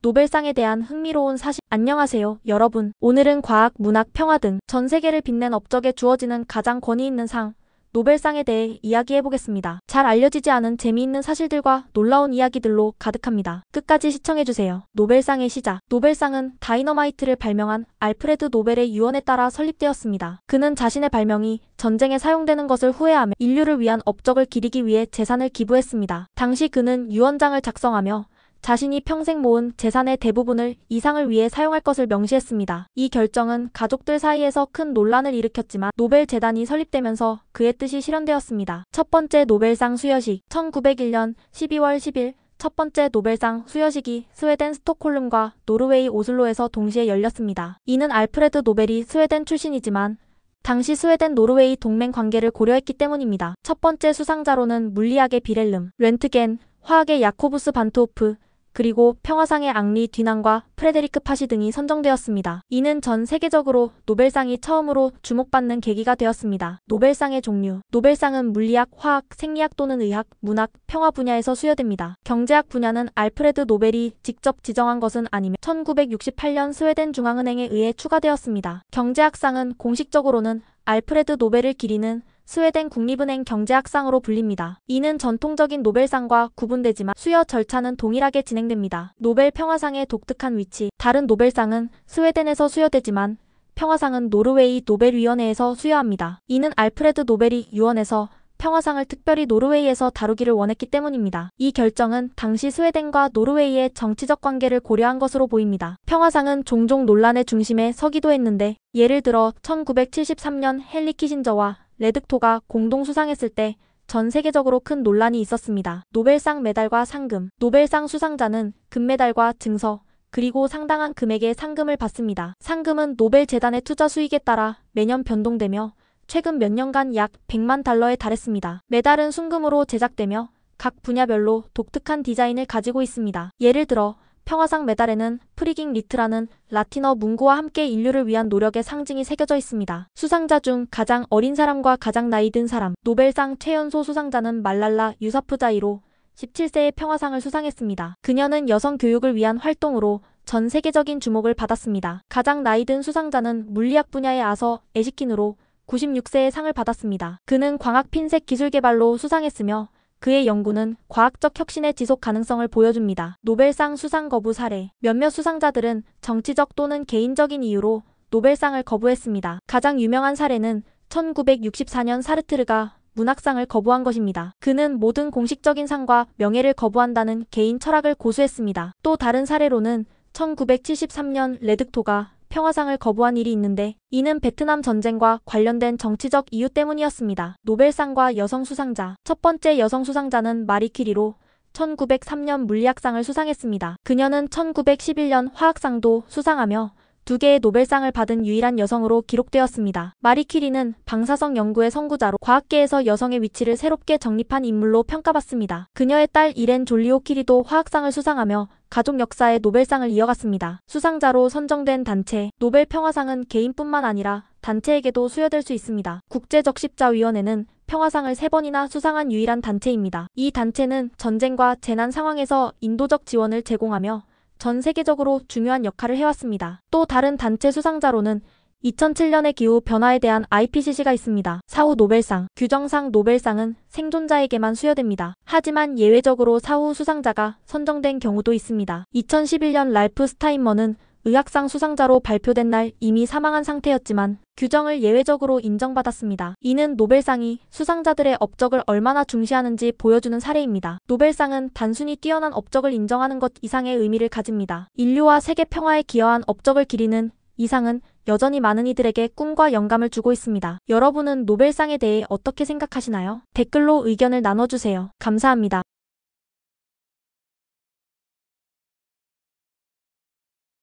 노벨상에 대한 흥미로운 사실. 안녕하세요, 여러분. 오늘은 과학, 문학, 평화 등 전 세계를 빛낸 업적에 주어지는 가장 권위 있는 상, 노벨상에 대해 이야기해보겠습니다. 잘 알려지지 않은 재미있는 사실들과 놀라운 이야기들로 가득합니다. 끝까지 시청해주세요. 노벨상의 시작. 노벨상은 다이너마이트를 발명한 알프레드 노벨의 유언에 따라 설립되었습니다. 그는 자신의 발명이 전쟁에 사용되는 것을 후회하며 인류를 위한 업적을 기리기 위해 재산을 기부했습니다. 당시 그는 유언장을 작성하며 자신이 평생 모은 재산의 대부분을 이 상을 위해 사용할 것을 명시했습니다. 이 결정은 가족들 사이에서 큰 논란을 일으켰지만 노벨 재단이 설립되면서 그의 뜻이 실현되었습니다. 첫 번째 노벨상 수여식. 1901년 12월 10일 첫 번째 노벨상 수여식이 스웨덴 스톡홀름과 노르웨이 오슬로에서 동시에 열렸습니다. 이는 알프레드 노벨이 스웨덴 출신이지만 당시 스웨덴 노르웨이 동맹 관계를 고려했기 때문입니다. 첫 번째 수상자로는 물리학의 비렐름 렌트겐, 화학의 야코부스 반트호프, 그리고 평화상의 앙리 뒤낭과 프레데리크 파시 등이 선정되었습니다. 이는 전 세계적으로 노벨상이 처음으로 주목받는 계기가 되었습니다. 노벨상의 종류. 노벨상은 물리학, 화학, 생리학 또는 의학, 문학, 평화 분야에서 수여됩니다. 경제학 분야는 알프레드 노벨이 직접 지정한 것은 아니며 1968년 스웨덴 중앙은행에 의해 추가되었습니다. 경제학상은 공식적으로는 알프레드 노벨을 기리는 스웨덴 국립은행 경제학상으로 불립니다. 이는 전통적인 노벨상과 구분되지만 수여 절차는 동일하게 진행됩니다. 노벨 평화상의 독특한 위치. 다른 노벨상은 스웨덴에서 수여되지만 평화상은 노르웨이 노벨위원회에서 수여합니다. 이는 알프레드 노벨이 유언에서 평화상을 특별히 노르웨이에서 다루기를 원했기 때문입니다. 이 결정은 당시 스웨덴과 노르웨이의 정치적 관계를 고려한 것으로 보입니다. 평화상은 종종 논란의 중심에 서기도 했는데, 예를 들어 1973년 헨리 키신저와 레드토가 공동 수상했을 때 전 세계적으로 큰 논란이 있었습니다. 노벨상 메달과 상금. 노벨상 수상자는 금메달과 증서, 그리고 상당한 금액의 상금을 받습니다. 상금은 노벨 재단의 투자 수익에 따라 매년 변동되며 최근 몇 년간 약 100만 달러에 달했습니다. 메달은 순금으로 제작되며 각 분야별로 독특한 디자인을 가지고 있습니다. 예를 들어 평화상 메달에는 프리깅 리트라는 라틴어 문구와 함께 인류를 위한 노력의 상징이 새겨져 있습니다. 수상자 중 가장 어린 사람과 가장 나이 든 사람. 노벨상 최연소 수상자는 말랄라 유사프자이로 17세의 평화상을 수상했습니다. 그녀는 여성 교육을 위한 활동으로 전 세계적인 주목을 받았습니다. 가장 나이 든 수상자는 물리학 분야의 아서 에시킨으로 96세의 상을 받았습니다. 그는 광학 핀셋 기술 개발로 수상했으며 그의 연구는 과학적 혁신의 지속 가능성을 보여줍니다. 노벨상 수상 거부 사례. 몇몇 수상자들은 정치적 또는 개인적인 이유로 노벨상을 거부했습니다. 가장 유명한 사례는 1964년 사르트르가 문학상을 거부한 것입니다. 그는 모든 공식적인 상과 명예를 거부한다는 개인 철학을 고수했습니다. 또 다른 사례로는 1973년 레드토가 평화상을 거부한 일이 있는데, 이는 베트남 전쟁과 관련된 정치적 이유 때문이었습니다. 노벨상과 여성 수상자. 첫 번째 여성 수상자는 마리 퀴리로 1903년 물리학상을 수상했습니다. 그녀는 1911년 화학상도 수상하며 2개의 노벨상을 받은 유일한 여성으로 기록되었습니다. 마리 퀴리는 방사성 연구의 선구자로 과학계에서 여성의 위치를 새롭게 정립한 인물로 평가받습니다. 그녀의 딸 이렌 졸리오 퀴리도 화학상을 수상하며 가족 역사의 노벨상을 이어갔습니다. 수상자로 선정된 단체. 노벨 평화상은 개인뿐만 아니라 단체에게도 수여될 수 있습니다. 국제적십자위원회는 평화상을 3번이나 수상한 유일한 단체입니다. 이 단체는 전쟁과 재난 상황에서 인도적 지원을 제공하며 전 세계적으로 중요한 역할을 해왔습니다. 또 다른 단체 수상자로는 2007년의 기후 변화에 대한 IPCC가 있습니다. 사후 노벨상. 규정상 노벨상은 생존자에게만 수여됩니다. 하지만 예외적으로 사후 수상자가 선정된 경우도 있습니다. 2011년 랄프 스타인머는 의학상 수상자로 발표된 날 이미 사망한 상태였지만 규정을 예외적으로 인정받았습니다. 이는 노벨상이 수상자들의 업적을 얼마나 중시하는지 보여주는 사례입니다. 노벨상은 단순히 뛰어난 업적을 인정하는 것 이상의 의미를 가집니다. 인류와 세계 평화에 기여한 업적을 기리는 이 상은 여전히 많은 이들에게 꿈과 영감을 주고 있습니다. 여러분은 노벨상에 대해 어떻게 생각하시나요? 댓글로 의견을 나눠주세요. 감사합니다.